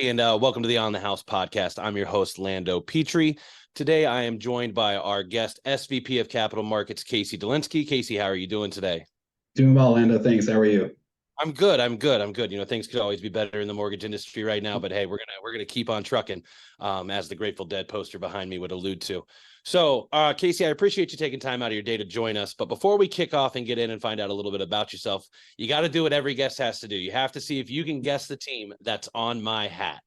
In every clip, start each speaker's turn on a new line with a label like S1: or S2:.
S1: Hey, and welcome to the On the House podcast. I'm your host, Lando Petrie. Today, I am joined by our guest, SVP of Capital Markets, Casey Delinsky. Casey, how are you doing today?
S2: Doing well, Lando. Thanks. How are you?
S1: I'm good. I'm good. You know, things could always be better in the mortgage industry right now, but hey, we're gonna keep on trucking, as the Grateful Dead poster behind me would allude to. So, Casey, I appreciate you taking time out of your day to join us. But before we kick off and get in and find out a little bit about yourself, you got to do what every guest has to do. You have to see if you can guess the team that's on my hat.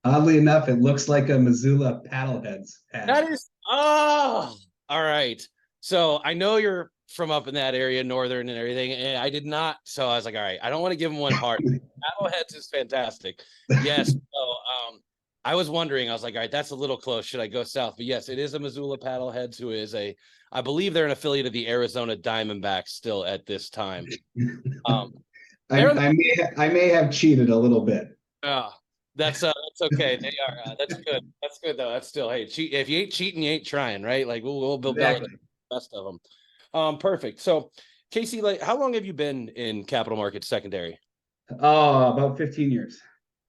S2: Oddly enough, it looks like a Missoula Paddleheads hat.
S1: That is, all right. So I know you're from up in that area, northern and everything, and I did not. So I was like, all right, I don't want to give him one hard. Paddleheads is fantastic. Yes. So I was wondering, I was like, all right, that's a little close. Should I go south? But yes, it is a Missoula Paddleheads, who is I believe they're an affiliate of the Arizona Diamondbacks still at this time.
S2: I may have cheated a little bit.
S1: That's okay. They are that's good. That's good though. That's still, hey, cheat if you ain't cheating, you ain't trying, right? Like we'll build
S2: Exactly.
S1: the best of them. Perfect. So, Casey, like, how long have you been in capital markets secondary?
S2: Oh, about 15 years.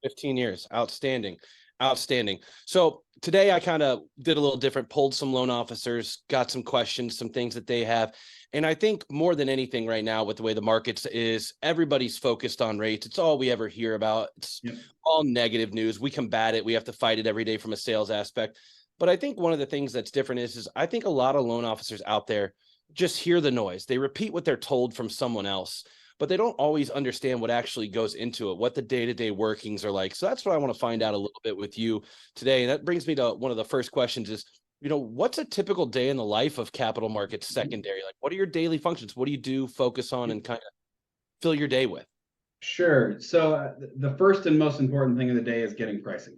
S1: 15 years. Outstanding. Outstanding. So today I kind of did a little different, pulled some loan officers, got some questions, some things that they have. And I think more than anything right now with the way the markets is, everybody's focused on rates. It's all we ever hear about. It's all negative news. We combat it. We have to fight it every day from a sales aspect. But I think one of the things that's different is I think a lot of loan officers out there just hear the noise. They repeat what they're told from someone else, but they don't always understand what actually goes into it, what the day-to-day workings are like. So that's what I want to find out a little bit with you today. And that brings me to one of the first questions is, you know, what's a typical day in the life of capital markets secondary? Like, what are your daily functions? What do you do, focus on, and kind of fill your day with?
S2: Sure. So the first and most important thing of the day is getting pricing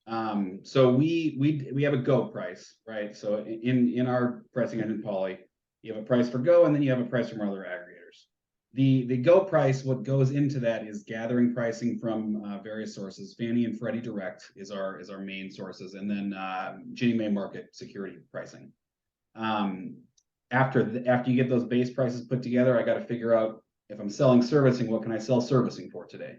S2: out. So we have a go price, right? So in our pricing engine Poly, you have a price for go, and then you have a price from our other aggregators. The go price, what goes into that is gathering pricing from various sources. Fannie and Freddie Direct is our main sources, and then Ginnie Mae market security pricing. After you get those base prices put together, I got to figure out if I'm selling servicing, what can I sell servicing for today?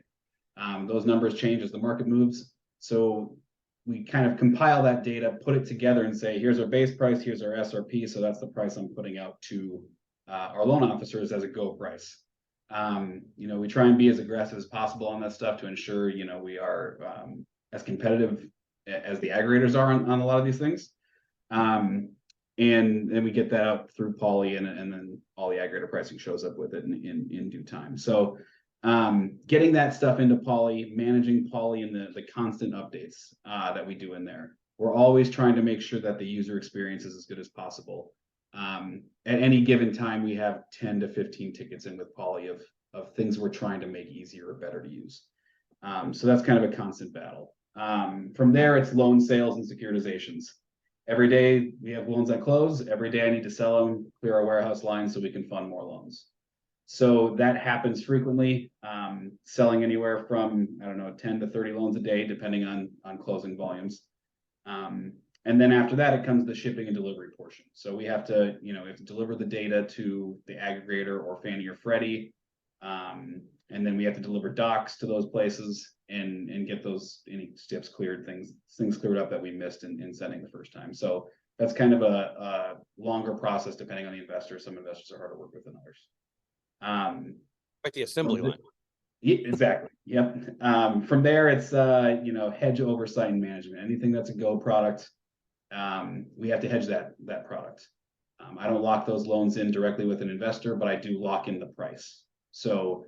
S2: Those numbers change as the market moves. So we kind of compile that data, put it together, and say, here's our base price, here's our SRP. So that's the price I'm putting out to our loan officers as a go price. We try and be as aggressive as possible on that stuff to ensure, we are as competitive as the aggregators are on a lot of these things. And then we get that out through Poly, and then all the aggregator pricing shows up with it in due time. So getting that stuff into Poly, managing Poly, and the constant updates that we do in there. We're always trying to make sure that the user experience is as good as possible. At any given time, we have 10 to 15 tickets in with Poly of things we're trying to make easier or better to use. So that's kind of a constant battle. From there, it's loan sales and securitizations. Every day we have loans that close. Every day I need to sell them, clear our warehouse lines so we can fund more loans. So that happens frequently, selling anywhere from, 10 to 30 loans a day, depending on closing volumes. And then after that, it comes the shipping and delivery portion. So we have to, deliver the data to the aggregator or Fannie or Freddie. And then we have to deliver docs to those places and get those any steps cleared, things cleared up that we missed in sending the first time. So that's kind of a longer process depending on the investor. Some investors are harder to work with than others.
S1: Like the assembly line.
S2: Yeah, exactly. Yep. From there, it's hedge oversight and management. Anything that's a go product, we have to hedge that product. I don't lock those loans in directly with an investor, but I do lock in the price. So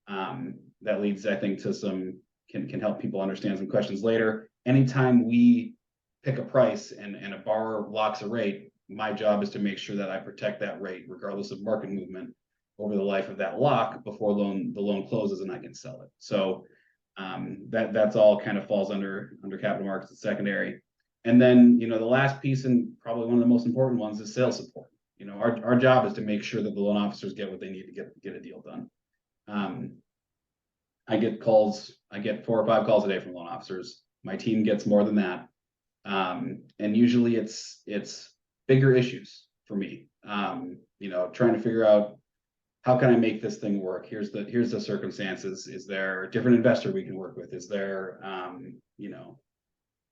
S2: that leads, I think, to some can help people understand some questions later. Anytime we pick a price and a borrower locks a rate, my job is to make sure that I protect that rate regardless of market movement over the life of that lock before the loan closes and I can sell it. So that's all kind of falls under capital markets and secondary. And then, the last piece, and probably one of the most important ones, is sales support. Our job is to make sure that the loan officers get what they need to get a deal done. I get 4 or 5 calls a day from loan officers. My team gets more than that. And usually it's bigger issues for me. Trying to figure out how can I make this thing work? Here's the circumstances. Is there a different investor we can work with? Is there, can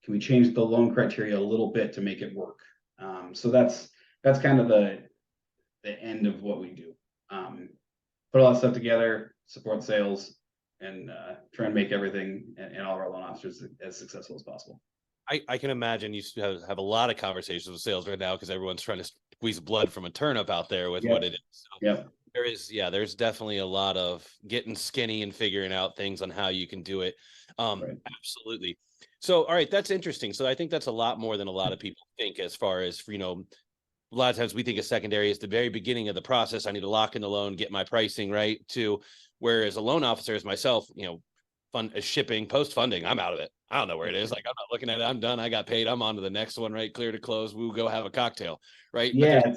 S2: we change the loan criteria a little bit to make it work? So that's kind of the end of what we do. Put a lot of stuff together, support sales, and try and make everything and all of our loan officers as successful as possible.
S1: I can imagine you have a lot of conversations with sales right now because everyone's trying to squeeze blood from a turnip out there with what it is. So there's definitely a lot of getting skinny and figuring out things on how you can do it.
S2: Right.
S1: Absolutely. So, all right, that's interesting. So I think that's a lot more than a lot of people think as far as, a lot of times we think of secondary as the very beginning of the process. I need to lock in the loan, get my pricing right, to whereas a loan officer as myself, shipping, post funding, I'm out of it. I don't know where it is. Like, I'm not looking at it. I'm done. I got paid. I'm on to the next one, right? Clear to close. We'll go have a cocktail, right?
S2: Yeah,
S1: But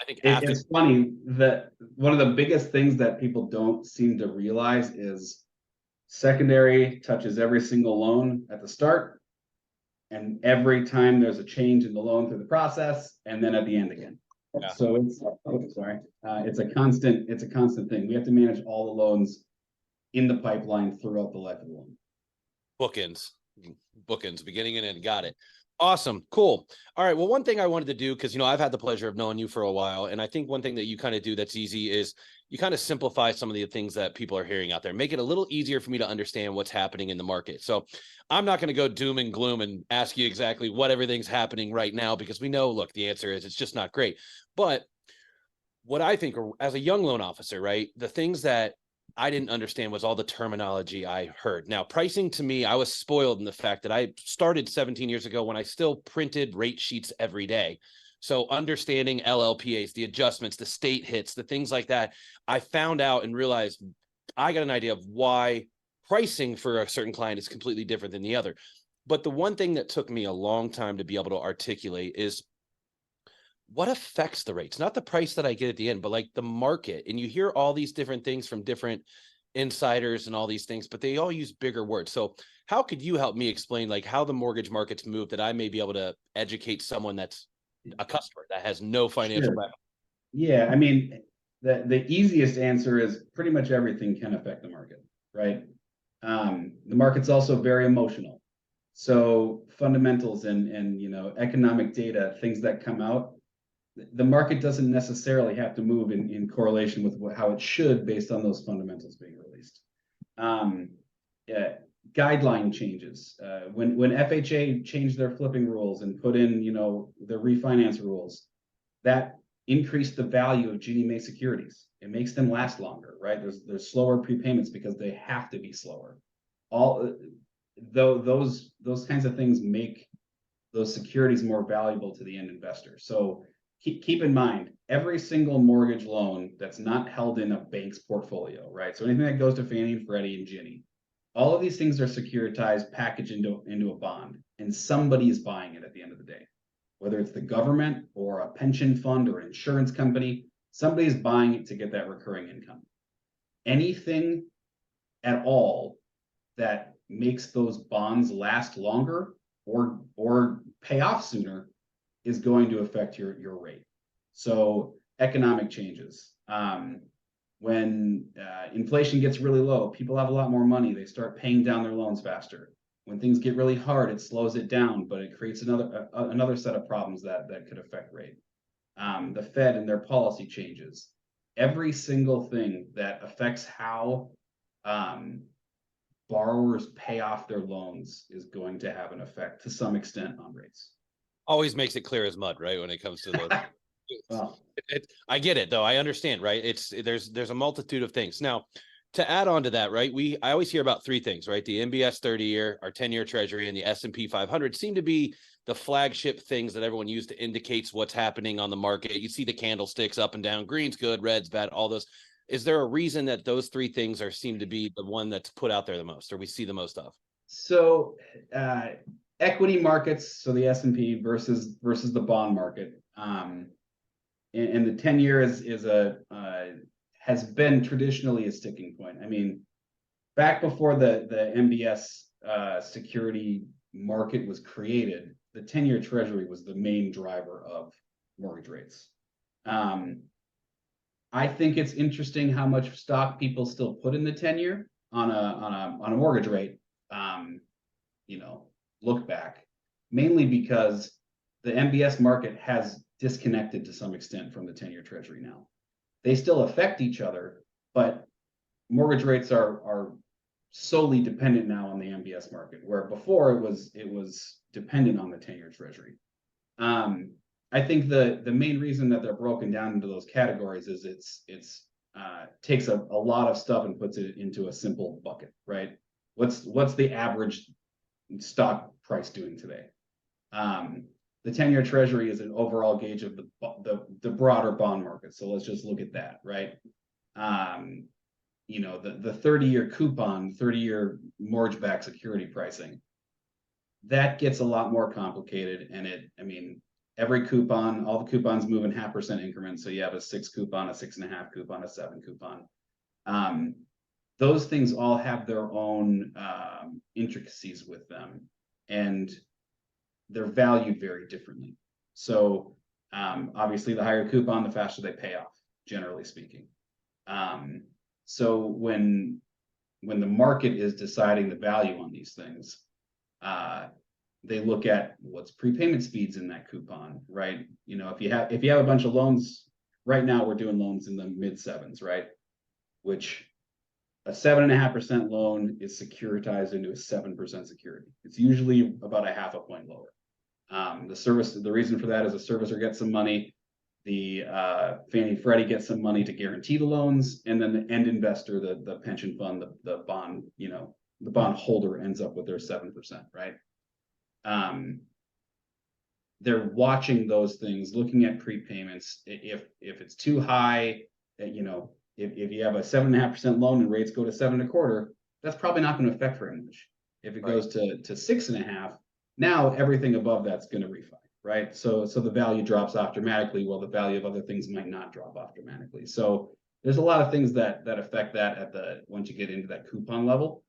S1: I think after
S2: it's funny that one of the biggest things that people don't seem to realize is secondary touches every single loan at the start, and every time there's a change in the loan through the process, and then at the end again.
S1: Yeah.
S2: So it's a constant thing. We have to manage all the loans in the pipeline throughout the life of the loan.
S1: Bookends, beginning and end. Got it. Awesome. Cool. All right. Well, one thing I wanted to do, because, I've had the pleasure of knowing you for a while. And I think one thing that you kind of do that's easy is you kind of simplify some of the things that people are hearing out there, make it a little easier for me to understand what's happening in the market. So I'm not going to go doom and gloom and ask you exactly what everything's happening right now, because we know, look, the answer is it's just not great. But what I think, as a young loan officer, right, the things that I didn't understand was all the terminology I heard. Now, pricing, to me, I was spoiled in the fact that I started 17 years ago when I still printed rate sheets every day. So understanding LLPAs, the adjustments, the state hits, the things like that, I found out and realized I got an idea of why pricing for a certain client is completely different than the other. But the one thing that took me a long time to be able to articulate is what affects the rates, not the price that I get at the end, but like the market. And you hear all these different things from different insiders and all these things, but they all use bigger words. So how could you help me explain like how the mortgage markets move, that I may be able to educate someone that's a customer that has no financial background?
S2: Yeah, I mean, the easiest answer is pretty much everything can affect the market, right? The market's also very emotional. So fundamentals and economic data, things that come out, the market doesn't necessarily have to move in correlation with how it should based on those fundamentals being released. Yeah, guideline changes. When FHA changed their flipping rules and put in, their refinance rules, that increased the value of Ginnie Mae securities. It makes them last longer, right? There's slower prepayments because they have to be slower. All those kinds of things make those securities more valuable to the end investor. So keep in mind, every single mortgage loan that's not held in a bank's portfolio, right? So anything that goes to Fannie and Freddie and Ginnie, all of these things are securitized, packaged into a bond, and somebody is buying it at the end of the day. Whether it's the government or a pension fund or an insurance company, somebody's buying it to get that recurring income. Anything at all that makes those bonds last longer or pay off sooner is going to affect your rate. So economic changes. When inflation gets really low, people have a lot more money. They start paying down their loans faster. When things get really hard, it slows it down, but it creates another set of problems that could affect rate. The Fed and their policy changes. Every single thing that affects how borrowers pay off their loans is going to have an effect to some extent on rates.
S1: Always makes it clear as mud, right? When it comes to the
S2: Well,
S1: I get it though. I understand, right? There's a multitude of things. Now, to add on to that, right? I always hear about three things, right? The MBS 30-year, our 10-year treasury, and the S&P 500 seem to be the flagship things that everyone uses to indicates what's happening on the market. You see the candlesticks up and down, green's good, red's bad, all those. Is there a reason that those three things seem to be the one that's put out there the most, or we see the most of?
S2: So equity markets, so the S&P versus the bond market, and the 10-year has been traditionally a sticking point. I mean, back before the MBS security market was created, the 10-year treasury was the main driver of mortgage rates. I think it's interesting how much stock people still put in the 10-year on a mortgage rate. You know, look back, mainly because the MBS market has disconnected to some extent from the 10-year Treasury now. They still affect each other, but mortgage rates are solely dependent now on the MBS market, where before it was dependent on the 10-year Treasury. I think the main reason that they're broken down into those categories is it's takes a lot of stuff and puts it into a simple bucket, right? What's the average stock price doing today? The 10-year Treasury is an overall gauge of the broader bond market. So let's just look at that, right? You know, the 30-year coupon, 30-year mortgage-backed security pricing, that gets a lot more complicated. And I mean, every coupon, all the coupons move in 0.5% increments. So you have a 6 coupon, a 6.5 coupon, a 7 coupon. Those things all have their own intricacies with them, and they're valued very differently. So obviously, the higher coupon, the faster they pay off, generally speaking. So when the market is deciding the value on these things, they look at what's prepayment speeds in that coupon, right? You know, if you have a bunch of loans, right now we're doing loans in the mid sevens, right? Which a 7.5% loan is securitized into a 7% security. It's usually about a 0.5 point lower. The reason for that is the servicer gets some money, the Fannie Freddie gets some money to guarantee the loans, and then the end investor, the pension fund, the bond, you know, the bond holder ends up with their 7%, right? They're watching those things, looking at prepayments. If it's too high, you know, if you have a 7.5% loan and rates go to 7.25%, that's probably not going to affect very much. If it goes to 6.5%, now everything above that's going to refi, right? So the value drops off dramatically, while the value of other things might not drop off dramatically. So there's a lot of things that affect that once you get into that coupon level.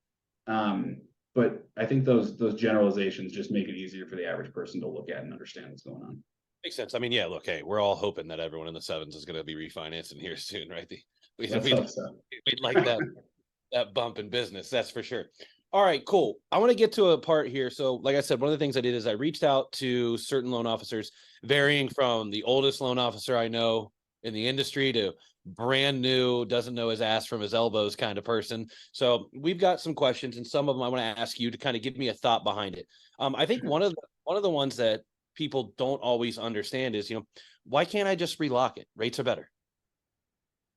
S2: But I think those generalizations just make it easier for the average person to look at and understand what's going on.
S1: Makes sense. I mean, yeah, look, hey, we're all hoping that everyone in the sevens is going to be refinancing here soon, right? We'd like that bump in business, that's for sure. All right, cool. I want to get to a part here. So like I said, one of the things I did is I reached out to certain loan officers, varying from the oldest loan officer I know in the industry to brand new, doesn't know his ass from his elbows kind of person. So we've got some questions, and some of them I want to ask you to kind of give me a thought behind it. I think one of the ones that people don't always understand is, you know, why can't I just relock it? Rates are better.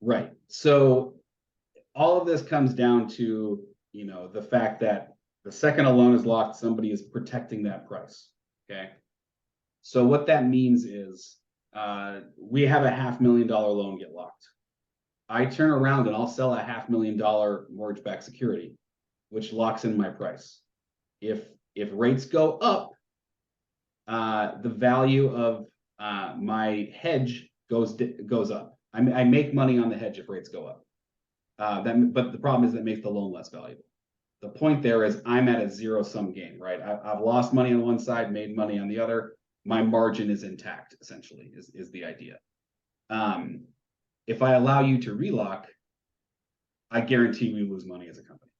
S2: Right. So all of this comes down to, you know, the fact that the second a loan is locked, somebody is protecting that price. Okay. So what that means is we have a $500,000 loan get locked. I turn around and I'll sell a $500,000 mortgage-backed security, which locks in my price. If rates go up, the value of my hedge goes up. I make money on the hedge if rates go up. But the problem is that makes the loan less valuable. The point there is I'm at a zero-sum game, right? I've lost money on one side, made money on the other. My margin is intact, essentially, is the idea. If I allow you to relock, I guarantee we lose money as a company,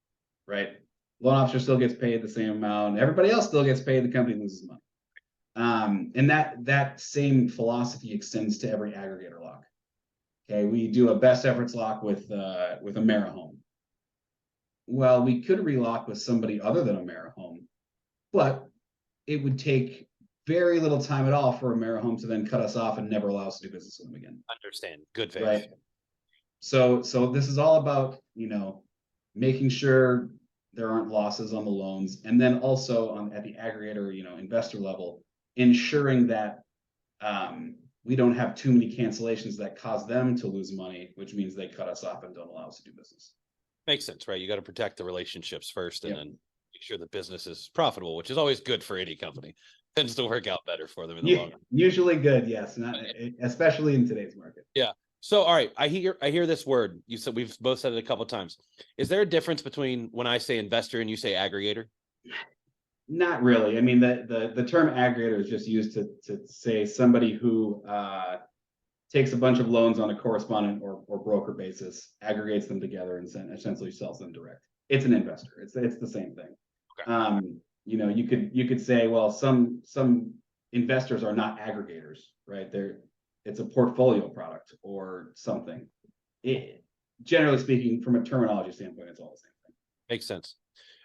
S2: right? Loan officer still gets paid the same amount. Everybody else still gets paid. The company loses money. And that same philosophy extends to every aggregator lock. Okay, we do a best efforts lock with AmeriHome. Well, we could relock with somebody other than AmeriHome, but it would take very little time at all for AmeriHome to then cut us off and never allow us to do business with them again.
S1: Understand. Good faith.
S2: Right. So this is all about, you know, making sure there aren't losses on the loans, and then also at the aggregator, you know, investor level, ensuring that we don't have too many cancellations that cause them to lose money, which means they cut us off and don't allow us to do business.
S1: Makes sense, right? You got to protect the relationships first, and then make sure the business is profitable, which is always good for any company. Tends to work out better for them in the long run.
S2: Usually good, yes, especially in today's market.
S1: Yeah. So, all right, I hear this word. You said, we've both said it a couple of times. Is there a difference between when I say investor and you say aggregator?
S2: Not really. I mean, the term aggregator is just used to say somebody who takes a bunch of loans on a correspondent or broker basis, aggregates them together, and essentially sells them direct. It's an investor. It's the same thing.
S1: Okay.
S2: You could say, well, some investors are not aggregators, right? It's a portfolio product or something. Generally speaking, from a terminology standpoint, it's all the same thing.
S1: Makes sense.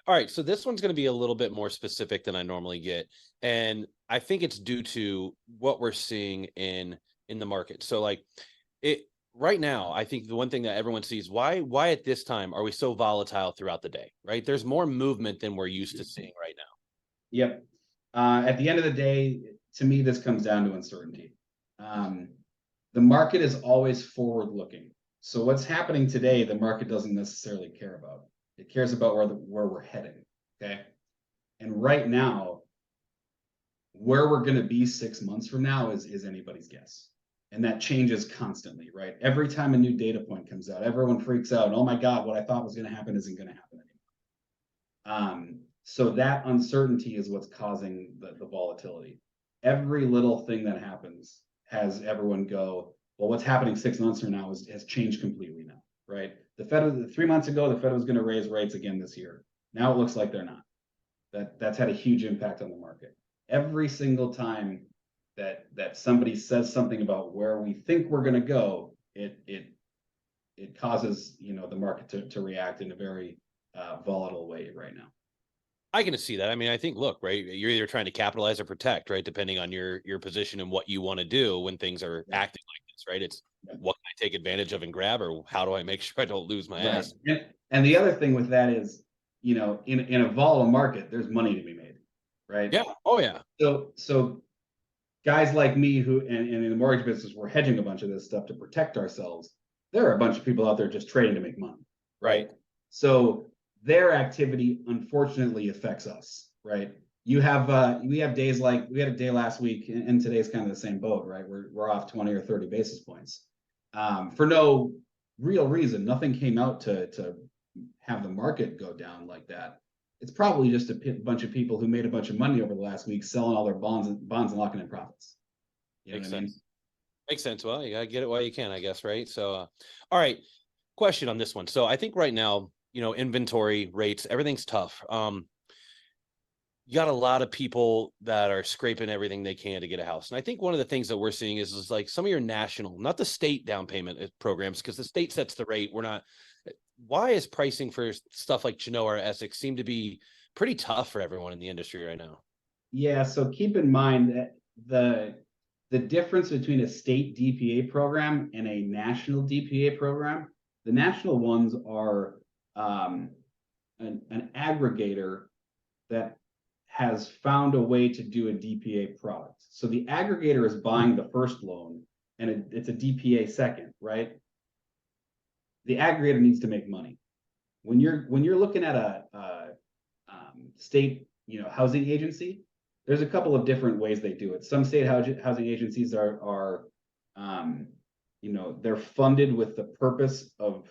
S1: All right, so this one's going to be a little bit more specific than I normally get, and I think it's due to what we're seeing in the market. So like it right now, I think the one thing that everyone sees, why at this time are we so volatile throughout the day, right? There's more movement than we're used to seeing right now.
S2: Yep. At the end of the day, to me, this comes down to uncertainty. The market is always forward looking. So what's happening today, the market doesn't necessarily care about. It cares about where we're heading. Okay. And right now, where we're going to be 6 months from now is anybody's guess. And that changes constantly, right? Every time a new data point comes out, everyone freaks out. Oh my God, what I thought was going to happen isn't going to happen anymore. So that uncertainty is what's causing the volatility. Every little thing that happens has everyone go, well, what's happening 6 months from now has changed completely now, right? The Fed, 3 months ago, the Fed was going to raise rates again this year. Now it looks like they're not. That's had a huge impact on the market. Every single time that somebody says something about where we think we're going to go, it causes the market to react in a very volatile way right now.
S1: I can see that. I mean, I think, look, right, you're either trying to capitalize or protect, right, depending on your position and what you want to do when things are acting like this, right? It's what can I take advantage of and grab, or how do I make sure I don't lose my ass?
S2: And the other thing with that is, in a volatile market, there's money to be made, right?
S1: Yeah. Oh yeah.
S2: So guys like me who and in the mortgage business, we're hedging a bunch of this stuff to protect ourselves. There are a bunch of people out there just trading to make money, right? So their activity unfortunately affects us, right? We have days like we had a day last week, and today's kind of the same boat, right? We're off 20 or 30 basis points for no real reason. Nothing came out to have the market go down like that. It's probably just a bunch of people who made a bunch of money over the last week selling all their bonds and locking in profits.
S1: Makes sense. Makes sense. Well, you gotta get it while you can, I guess, right? So, all right. Question on this one. So, I think right now, inventory rates, everything's tough. You got a lot of people that are scraping everything they can to get a house, and I think one of the things that we're seeing is like some of your national, not the state down payment programs, because the state sets the rate. We're not. Why is pricing for stuff like Genoa or Essex seem to be pretty tough for everyone in the industry right now?
S2: Yeah, so keep in mind that the difference between a state DPA program and a national DPA program, the national ones are an aggregator that has found a way to do a DPA product. So the aggregator is buying the first loan and it's a DPA second, right? The aggregator needs to make money. When you're looking at a state housing agency, there's a couple of different ways they do it. Some state housing agencies are they're funded with the purpose of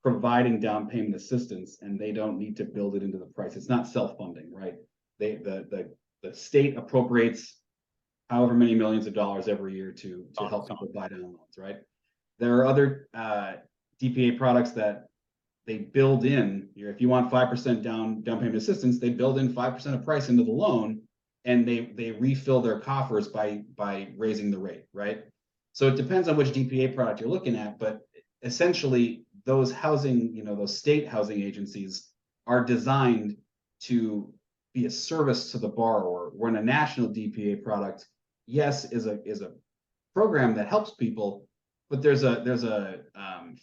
S2: providing down payment assistance, and they don't need to build it into the price. It's not self-funding, right? The state appropriates however many millions of dollars every year to help people buy down loans, right? There are other DPA products that they build in. If you want 5% down payment assistance, they build in 5% of price into the loan, and they refill their coffers by raising the rate, right? So it depends on which DPA product you're looking at, but essentially those those state housing agencies are designed to be a service to the borrower. When a national DPA product, yes, is a program that helps people, but there's a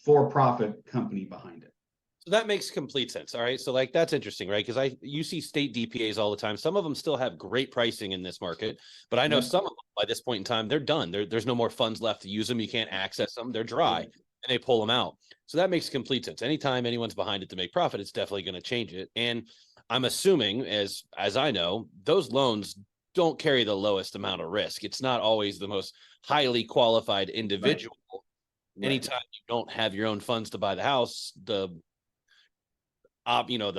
S2: for-profit company behind it.
S1: So that makes complete sense. All right. So like, that's interesting, right? Because you see state DPAs all the time. Some of them still have great pricing in this market, but I know some of them by this point in time, they're done. There's no more funds left to use them. You can't access them. They're dry and they pull them out. So that makes complete sense. Anytime anyone's behind it to make profit, it's definitely going to change it. And I'm assuming, as I know, those loans don't carry the lowest amount of risk. It's not always the most highly qualified individual. Right. Anytime you don't have your own funds to buy the house, the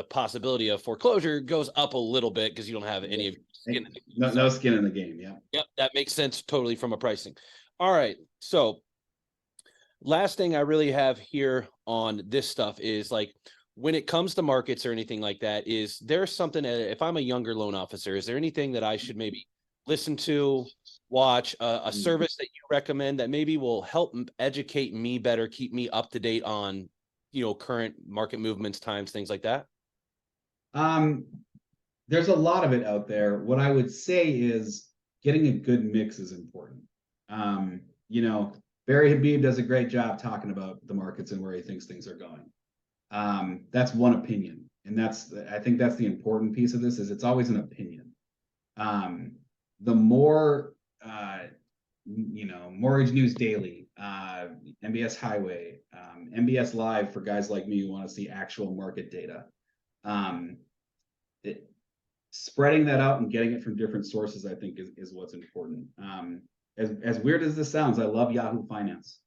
S1: possibility of foreclosure goes up a little bit because you don't have any of skin in the game.
S2: No skin in the game. Yeah.
S1: Yep. That makes sense totally from a pricing. All right. So Last thing I really have here on this stuff is like, when it comes to markets or anything like that, is there something if I'm a younger loan officer, is there anything that I should maybe listen to, watch, a service that you recommend that maybe will help educate me better, keep me up to date on, current market movements, times, things like that?
S2: There's a lot of it out there. What I would say is getting a good mix is important. You know, Barry Habib does a great job talking about the markets and where he thinks things are going. That's one opinion. And I think that's the important piece of this is it's always an opinion. The more, Mortgage News Daily, MBS Highway, MBS Live for guys like me who want to see actual market data. Spreading that out and getting it from different sources, I think, is what's important. As weird as this sounds, I love Yahoo Finance.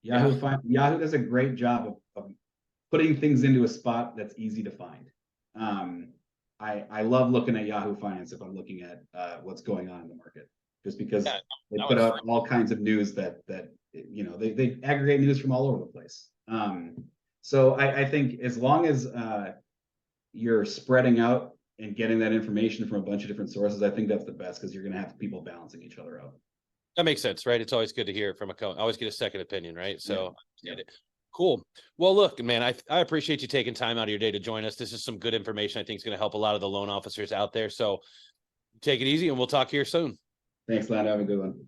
S2: Yahoo does a great job of putting things into a spot that's easy to find. I love looking at Yahoo Finance if I'm looking at what's going on in the market, just because they put out all kinds of news that they aggregate news from all over the place. So I think as long as you're spreading out and getting that information from a bunch of different sources, I think that's the best, because you're going to have people balancing each other out.
S1: That makes sense, right? It's always good to hear from I always get a second opinion, right? So
S2: Yeah.
S1: Cool. Well, look, man, I appreciate you taking time out of your day to join us. This is some good information I think is going to help a lot of the loan officers out there. So take it easy and we'll talk here soon.
S2: Thanks, Lando. Have a good one.